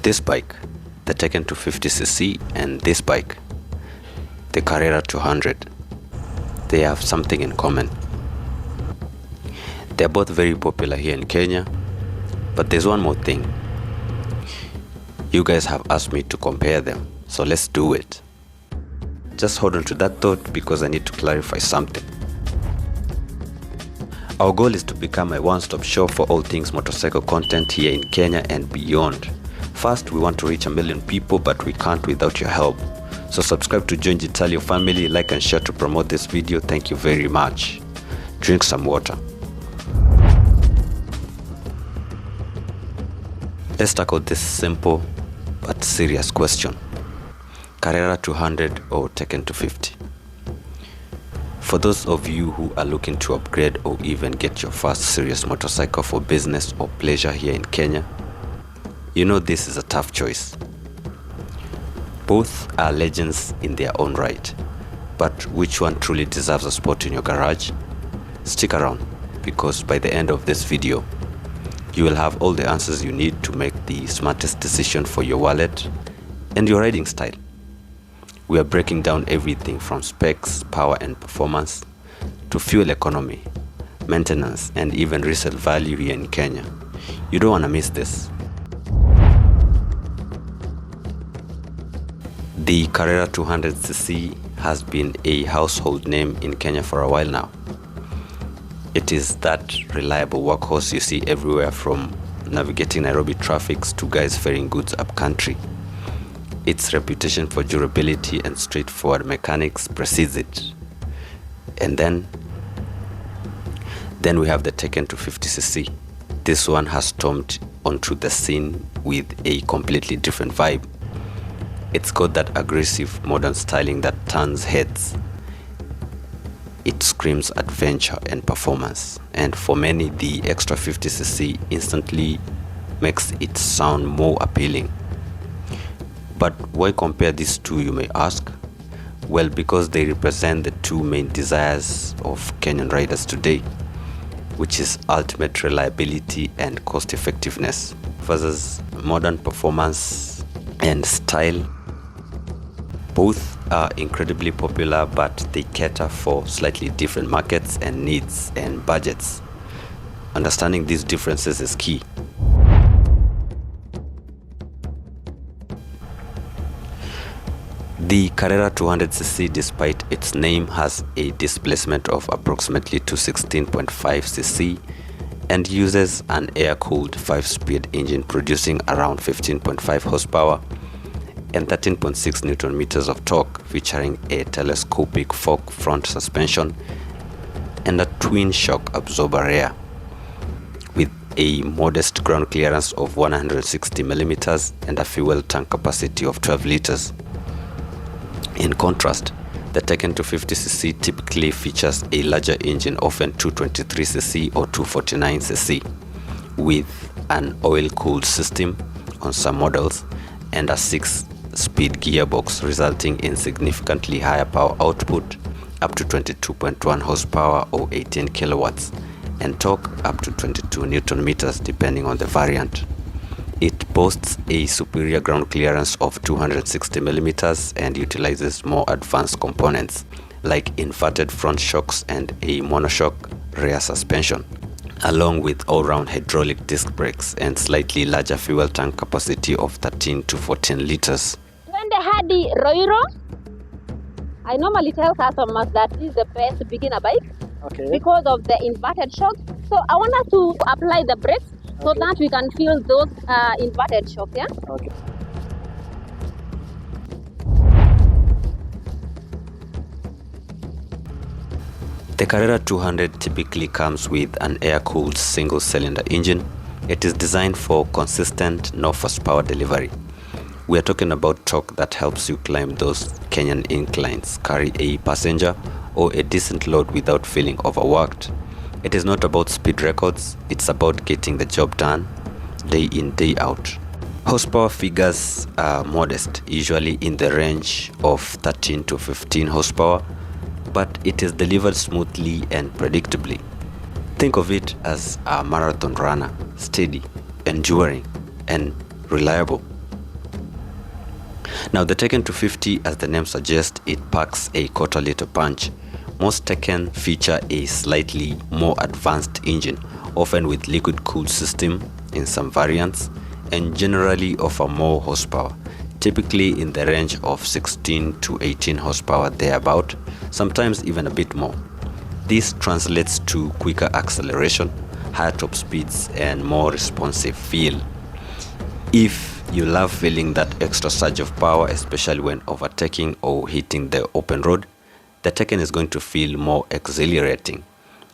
This bike, the Tekken 250cc, and this bike, the Carrera 200, they have something in common. They're both very popular here in Kenya, but there's one more thing. You guys have asked me to compare them, so let's do it. Just hold on to that thought because I need to clarify something. Our goal is to become a one-stop shop for all things motorcycle content here in Kenya and beyond. First, we want to reach 1 million people, but we can't without your help. So subscribe to join GTalio family, like and share to promote this video. Thank you very much. Drink some water. Let's tackle this simple but serious question. Carrera 200 or Tekken 250? For those of you who are looking to upgrade or even get your first serious motorcycle for business or pleasure here in Kenya, you know this is a tough choice. Both are legends in their own right, but which one truly deserves a spot in your garage? Stick around, because by the end of this video, you will have all the answers you need to make the smartest decision for your wallet and your riding style. We are breaking down everything from specs, power and performance, to fuel economy, maintenance, and even resale value here in Kenya. You don't want to miss this. The Carrera 200cc has been a household name in Kenya for a while now. It is that reliable workhorse you see everywhere, from navigating Nairobi traffics to guys ferrying goods upcountry. Its reputation for durability and straightforward mechanics precedes it. And then we have the Tekken 250cc. This one has stormed onto the scene with a completely different vibe. It's got that aggressive modern styling that turns heads. It screams adventure and performance, and for many the extra 50cc instantly makes it sound more appealing. But why compare these two, you may ask? Well, because they represent the two main desires of Kenyan riders today, which is ultimate reliability and cost effectiveness versus modern performance and style. Both are incredibly popular, but they cater for slightly different markets and needs and budgets. Understanding these differences is key. The Carrera 200cc, despite its name, has a displacement of approximately 216.5cc and uses an air-cooled 5-speed engine producing around 15.5 horsepower and 13.6 Newton meters of torque, featuring a telescopic fork front suspension and a twin shock absorber rear, with a modest ground clearance of 160 millimeters and a fuel tank capacity of 12 liters. In contrast, the Tekken 250cc typically features a larger engine, often 223cc or 249cc, with an oil-cooled system on some models and a 6-speed gearbox, resulting in significantly higher power output up to 22.1 horsepower or 18 kilowatts and torque up to 22 Newton meters depending on the variant. It boasts a superior ground clearance of 260 millimeters and utilizes more advanced components like inverted front shocks and a monoshock rear suspension, along with all-round hydraulic disc brakes and slightly larger fuel tank capacity of 13 to 14 liters. When they had the Roiro, I normally tell customers that this is the best beginner bike, because of the inverted shocks. So I want us to apply the brakes so that we can feel those inverted shocks, yeah? Okay. The Carrera 200 typically comes with an air-cooled single-cylinder engine. It is designed for consistent no-fuss power delivery. We are talking about torque that helps you climb those Kenyan inclines, carry a passenger or a decent load without feeling overworked. It is not about speed records, it's about getting the job done, day in, day out. Horsepower figures are modest, usually in the range of 13 to 15 horsepower, but it is delivered smoothly and predictably. Think of it as a marathon runner, steady, enduring, and reliable. Now the Tekken 250, as the name suggests, it packs a quarter-liter punch. Most Tekken feature a slightly more advanced engine, often with liquid-cooled system in some variants, and generally offer more horsepower, typically in the range of 16 to 18 horsepower thereabout, sometimes even a bit more. This translates to quicker acceleration, higher top speeds, and more responsive feel. If you love feeling that extra surge of power, especially when overtaking or hitting the open road, the Tekken is going to feel more exhilarating.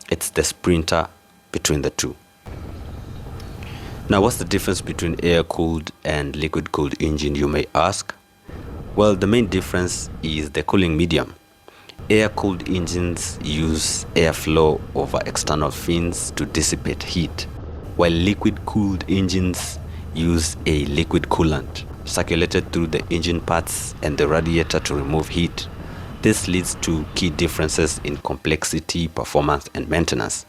It's the sprinter between the two. Now, what's the difference between air-cooled and liquid-cooled engine, you may ask? Well, the main difference is the cooling medium. Air-cooled engines use airflow over external fins to dissipate heat, while liquid-cooled engines use a liquid coolant circulated through the engine parts and the radiator to remove heat. This leads to key differences in complexity, performance, and maintenance.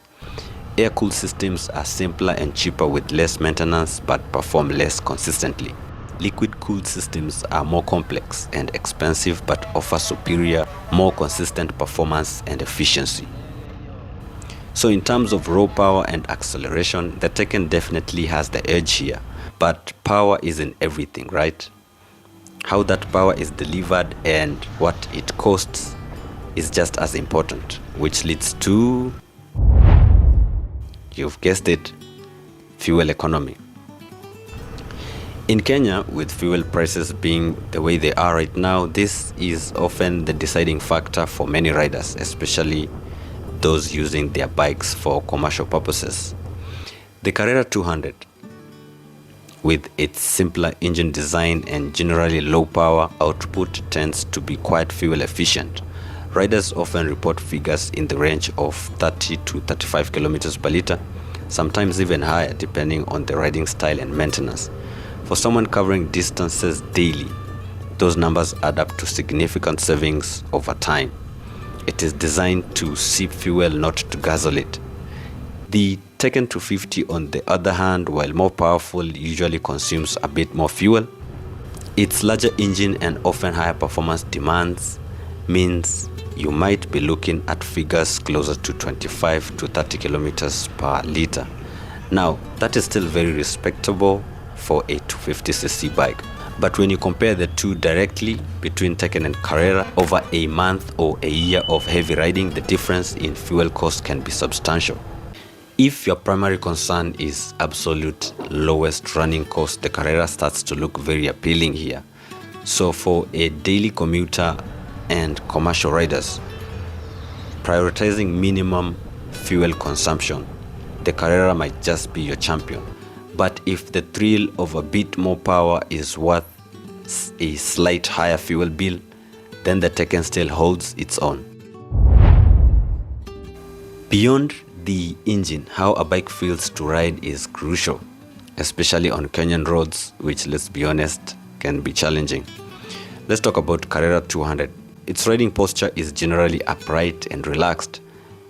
Air-cooled systems are simpler and cheaper with less maintenance but perform less consistently. Liquid-cooled systems are more complex and expensive but offer superior, more consistent performance and efficiency. So in terms of raw power and acceleration, the Tekken definitely has the edge here. But power isn't everything, right? How that power is delivered and what it costs is just as important, which leads to, you've guessed it, fuel economy. In Kenya, with fuel prices being the way they are right now, this is often the deciding factor for many riders, especially those using their bikes for commercial purposes. The Carrera 200, with its simpler engine design and generally low power output, tends to be quite fuel efficient. Riders often report figures in the range of 30 to 35 kilometers per liter, sometimes even higher depending on the riding style and maintenance. For someone covering distances daily, those numbers add up to significant savings over time. It is designed to sip fuel, not to guzzle it. The Tekken 250, on the other hand, while more powerful, usually consumes a bit more fuel. Its larger engine and often higher performance demands means you might be looking at figures closer to 25 to 30 kilometers per liter. Now, that is still very respectable for a 250cc bike. But when you compare the two directly between Tekken and Carrera, over a month or a year of heavy riding, the difference in fuel cost can be substantial. If your primary concern is absolute lowest running cost, the Carrera starts to look very appealing here. So for a daily commuter and commercial riders, prioritizing minimum fuel consumption, the Carrera might just be your champion. But if the thrill of a bit more power is worth a slight higher fuel bill, then the Tekken still holds its own. Beyond the engine, how a bike feels to ride is crucial, especially on Kenyan roads, which, let's be honest, can be challenging. Let's talk about Carrera 200. Its riding posture is generally upright and relaxed.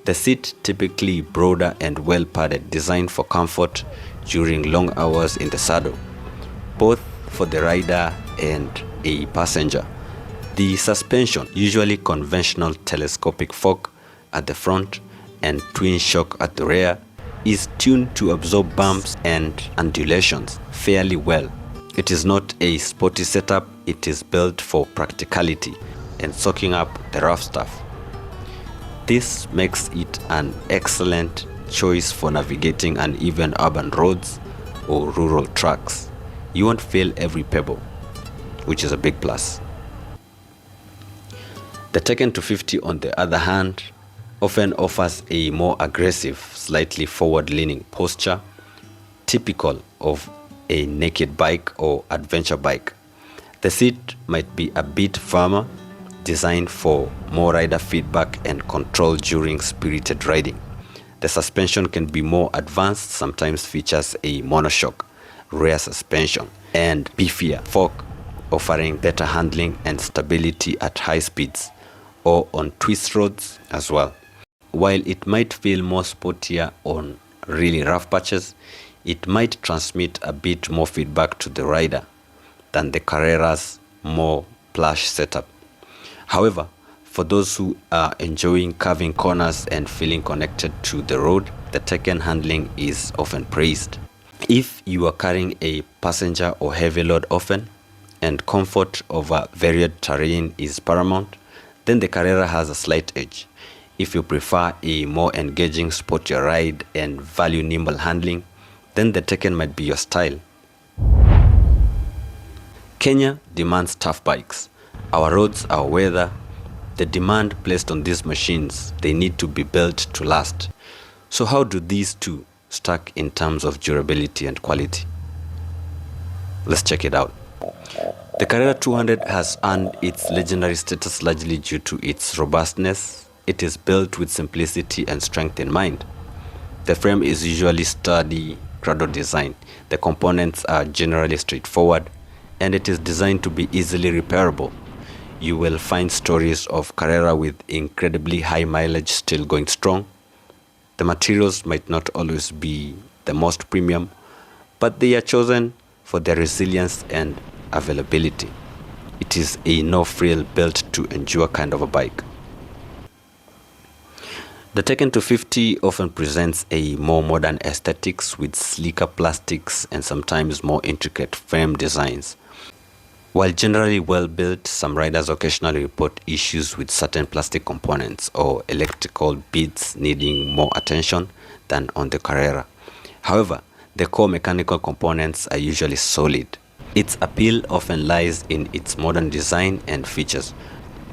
The seat typically broader and well padded, designed for comfort during long hours in the saddle, both for the rider and a passenger. The suspension, usually conventional telescopic fork at the front and twin shock at the rear, is tuned to absorb bumps and undulations fairly well. It is not a sporty setup, it is built for practicality and soaking up the rough stuff. This makes it an excellent choice for navigating uneven urban roads or rural tracks. You won't feel every pebble, which is a big plus. The Tekken 250, on the other hand, often offers a more aggressive, slightly forward-leaning posture, typical of a naked bike or adventure bike. The seat might be a bit firmer, designed for more rider feedback and control during spirited riding. The suspension can be more advanced, sometimes features a monoshock rear suspension and beefier fork, offering better handling and stability at high speeds or on twist roads as well. While it might feel more sportier on really rough patches, it might transmit a bit more feedback to the rider than the Carrera's more plush setup. However, for those who are enjoying curving corners and feeling connected to the road, the Tekken handling is often praised. If you are carrying a passenger or heavy load often, and comfort over varied terrain is paramount, then the Carrera has a slight edge. If you prefer a more engaging sportier ride and value nimble handling, then the Tekken might be your style. Kenya demands tough bikes. Our roads, our weather, the demand placed on these machines, they need to be built to last. So how do these two stack in terms of durability and quality? Let's check it out. The Carrera 200 has earned its legendary status largely due to its robustness. It is built with simplicity and strength in mind. The frame is usually sturdy, cradle design. The components are generally straightforward, and it is designed to be easily repairable. You will find stories of Carrera with incredibly high mileage still going strong. The materials might not always be the most premium, but they are chosen for their resilience and availability. It is a no-frill built to endure kind of a bike. The Tekken 250 often presents a more modern aesthetics with sleeker plastics and sometimes more intricate frame designs. While generally well built, some riders occasionally report issues with certain plastic components or electrical bits needing more attention than on the Carrera. However, the core mechanical components are usually solid. Its appeal often lies in its modern design and features,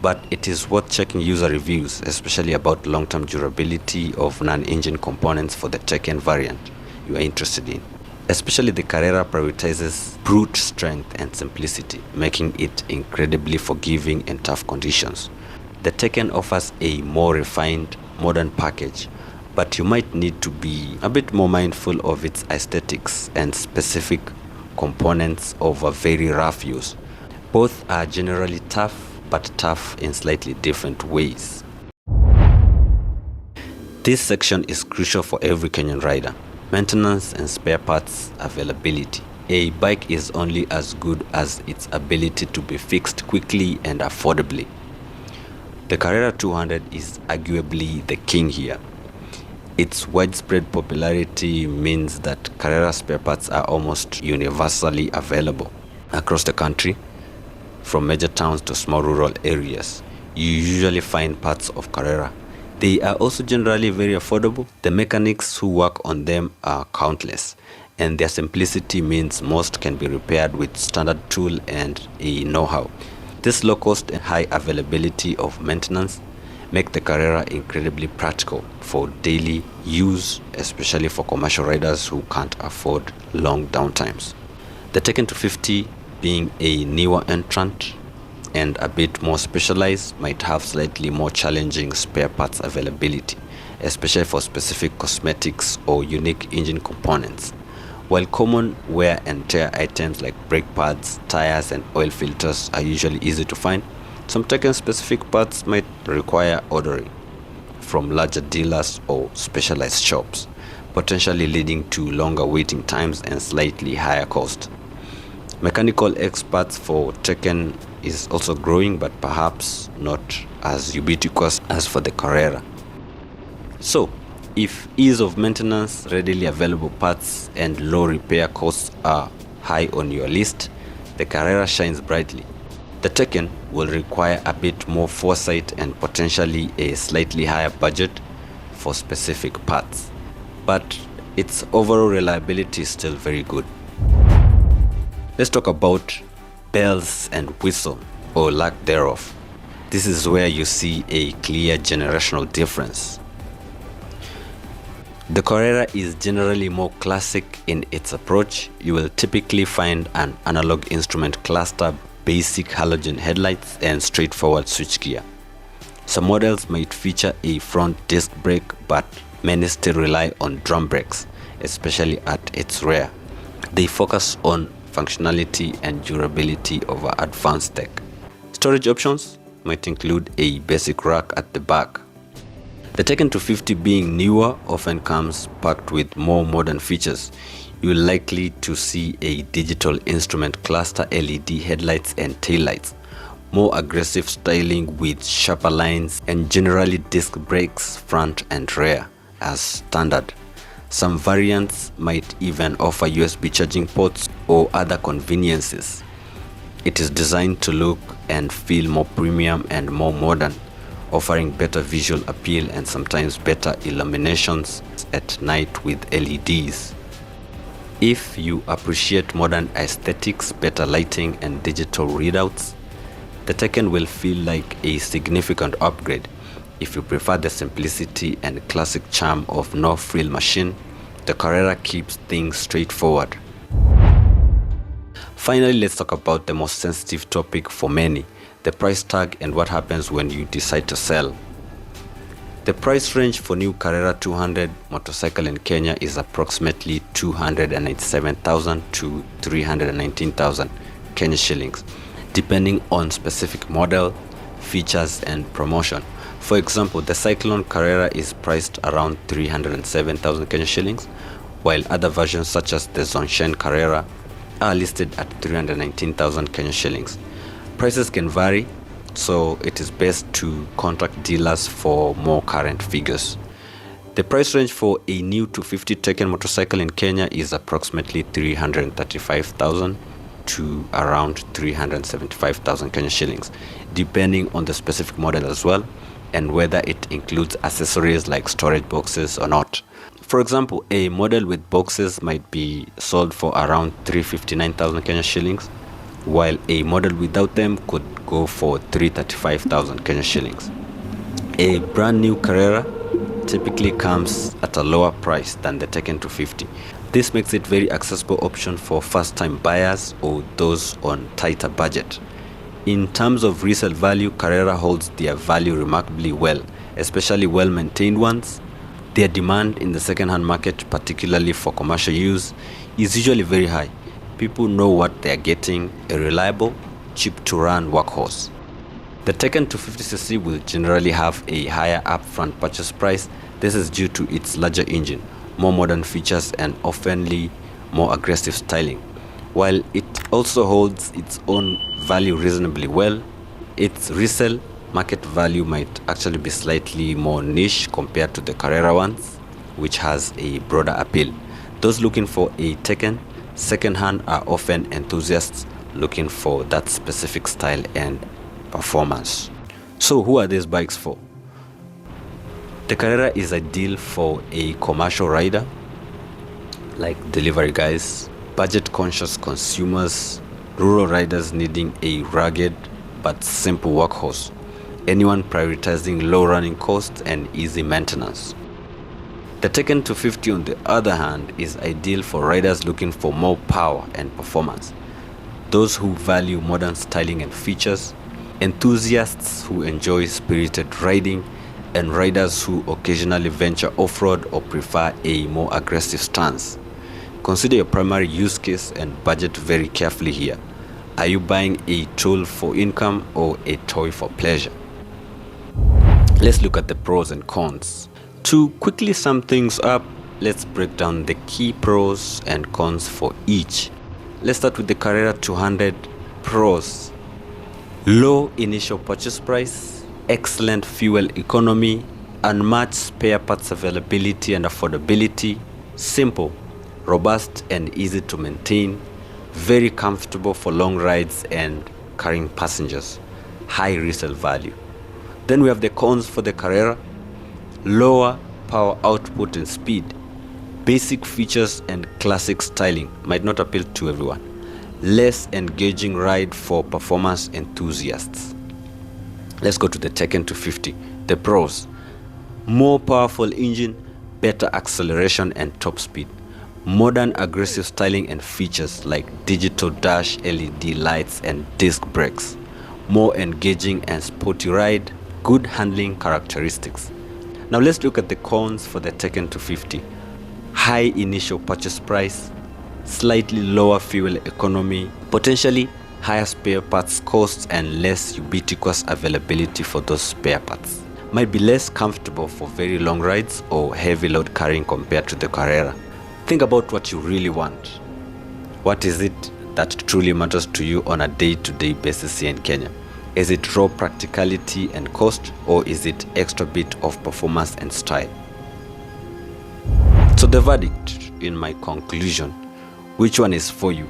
but it is worth checking user reviews, especially about long-term durability of non-engine components for the Tekken variant you are interested in. Especially the Carrera prioritizes brute strength and simplicity, making it incredibly forgiving in tough conditions. The Tekken offers a more refined, modern package, but you might need to be a bit more mindful of its aesthetics and specific components over very rough use. Both are generally tough, but tough in slightly different ways. This section is crucial for every Kenyan rider. Maintenance and spare parts availability. A bike is only as good as its ability to be fixed quickly and affordably. The Carrera 200 is arguably the king here. Its widespread popularity means that Carrera spare parts are almost universally available across the country, from major towns to small rural areas. You usually find parts of Carrera. They are also generally very affordable. The mechanics who work on them are countless, and their simplicity means most can be repaired with standard tool and a know-how. This low cost and high availability of maintenance make the Carrera incredibly practical for daily use, especially for commercial riders who can't afford long downtimes. The Tekken 250, being a newer entrant and a bit more specialized, might have slightly more challenging spare parts availability, especially for specific cosmetics or unique engine components. While common wear and tear items like brake pads, tires, and oil filters are usually easy to find, some Tekken-specific parts might require ordering from larger dealers or specialized shops, potentially leading to longer waiting times and slightly higher cost. Mechanical experts for Tekken is also growing, but perhaps not as ubiquitous as for the Carrera. So, if ease of maintenance, readily available parts, and low repair costs are high on your list, the Carrera shines brightly. The Tekken will require a bit more foresight and potentially a slightly higher budget for specific parts, but its overall reliability is still very good. Let's talk about bells and whistle, or lack thereof. This is where you see a clear generational difference. The Carrera is generally more classic in its approach. You will typically find an analog instrument cluster, basic halogen headlights, and straightforward switchgear. Some models might feature a front disc brake, but many still rely on drum brakes, especially at its rear. They focus on functionality and durability over advanced tech. Storage options might include a basic rack at the back. The Tekken 250 being newer often comes packed with more modern features. You're likely to see a digital instrument cluster, LED headlights and taillights, more aggressive styling with sharper lines, and generally disc brakes front and rear as standard. Some variants might even offer USB charging ports or other conveniences. It is designed to look and feel more premium and more modern, offering better visual appeal and sometimes better illuminations at night with LEDs. If you appreciate modern aesthetics, better lighting and digital readouts, the Tekken will feel like a significant upgrade. If you prefer the simplicity and classic charm of no-frill machine, the Carrera keeps things straightforward. Finally, let's talk about the most sensitive topic for many, the price tag and what happens when you decide to sell. The price range for new Carrera 200 motorcycle in Kenya is approximately 297,000 to 319,000 Kenya shillings, depending on specific model, features and promotion. For example, the Cyclone Carrera is priced around 307,000 Kenya shillings, while other versions such as the Zonshen Carrera are listed at 319,000 Kenya shillings. Prices can vary, so it is best to contact dealers for more current figures. The price range for a new 250 Tekken motorcycle in Kenya is approximately 335,000 to around 375,000 Kenya shillings, depending on the specific model as well, and whether it includes accessories like storage boxes or not. For example, a model with boxes might be sold for around 359,000 Kenya shillings, while a model without them could go for 335,000 Kenya shillings. A brand new Carrera typically comes at a lower price than the Tekken 250. This makes it a very accessible option for first-time buyers or those on tighter budget. In terms of resale value, Carrera holds their value remarkably well, especially well-maintained ones. Their demand in the second-hand market, particularly for commercial use, is usually very high. People know what they are getting, a reliable, cheap-to-run workhorse. The Tekken 250cc will generally have a higher upfront purchase price. This is due to its larger engine, more modern features and oftenly more aggressive styling. While it also holds its own value reasonably well, its resale market value might actually be slightly more niche compared to the Carrera ones, which has a broader appeal. Those looking for a Tekken second-hand are often enthusiasts looking for that specific style and performance. So who are these bikes for? The Carrera is ideal for a commercial rider, like delivery guys, budget-conscious consumers, rural riders needing a rugged but simple workhorse, anyone prioritizing low running costs and easy maintenance. The Tekken 250 on the other hand is ideal for riders looking for more power and performance, those who value modern styling and features, enthusiasts who enjoy spirited riding, and riders who occasionally venture off-road or prefer a more aggressive stance. Consider your primary use case and budget very carefully here. Are you buying a tool for income or a toy for pleasure? Let's look at the pros and cons. To quickly sum things up, let's break down the key pros and cons for each. Let's start with the Carrera 200 pros. Low initial purchase price, excellent fuel economy, unmatched spare parts availability and affordability, simple, robust and easy to maintain, very comfortable for long rides and carrying passengers, high resale value. Then we have the cons for the Carrera. Lower power output and speed, basic features and classic styling might not appeal to everyone. Less engaging ride for performance enthusiasts. Let's go to the Tekken 250. The pros: more powerful engine, better acceleration and top speed, modern aggressive styling and features like digital dash, LED lights and disc brakes, more engaging and sporty ride, good handling characteristics. Now let's look at the cons for the Tekken 250. High initial purchase price, slightly lower fuel economy, potentially higher spare parts costs and less ubiquitous availability for those spare parts. might be less comfortable for very long rides or heavy load carrying compared to the Carrera. Think about what you really want. What is it that truly matters to you on a day-to-day basis here in Kenya? Is it raw practicality and cost, or is it extra bit of performance and style? So the verdict, in my conclusion, which one is for you?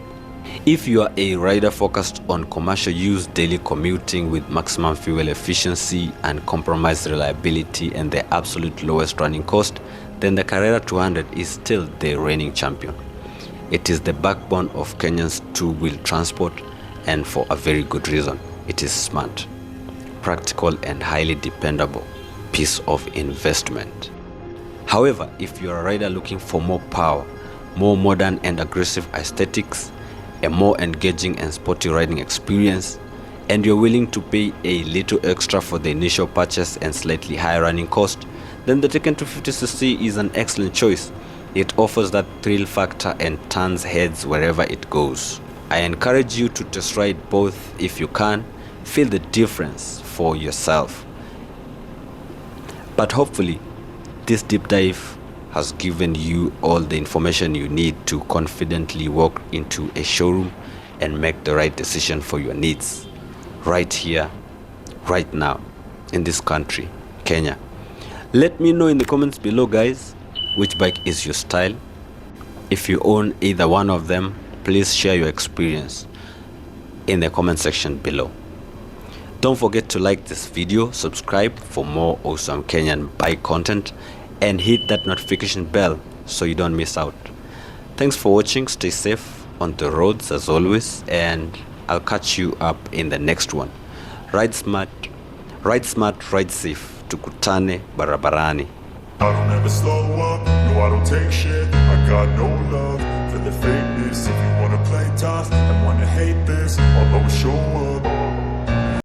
If you are a rider focused on commercial use, daily commuting with maximum fuel efficiency, and compromised reliability and the absolute lowest running cost, then the Carrera 200 is still the reigning champion. It is the backbone of Kenyan's two-wheel transport, and for a very good reason. It is smart, practical and highly dependable piece of investment. However, if you are a rider looking for more power, more modern and aggressive aesthetics, a more engaging and sporty riding experience, and you're willing to pay a little extra for the initial purchase and slightly higher running cost, then the Tekken 250cc is an excellent choice. It offers that thrill factor and turns heads wherever it goes. I encourage you to test ride both if you can, feel the difference for yourself. But hopefully, this deep dive has given you all the information you need to confidently walk into a showroom and make the right decision for your needs. Right here, right now, in this country, Kenya. Let me know in the comments below, guys, which bike is your style. If you own either one of them, please share your experience in the comment section below. Don't forget to like this video, subscribe for more awesome Kenyan bike content, and hit that notification bell so you don't miss out. Thanks for watching, stay safe on the roads as always, and I'll catch you up in the next one. Ride smart, ride safe, tukutane barabarani. I don't ever slow up, no I don't take shit. I got no love for the fakeness. If you wanna play tough,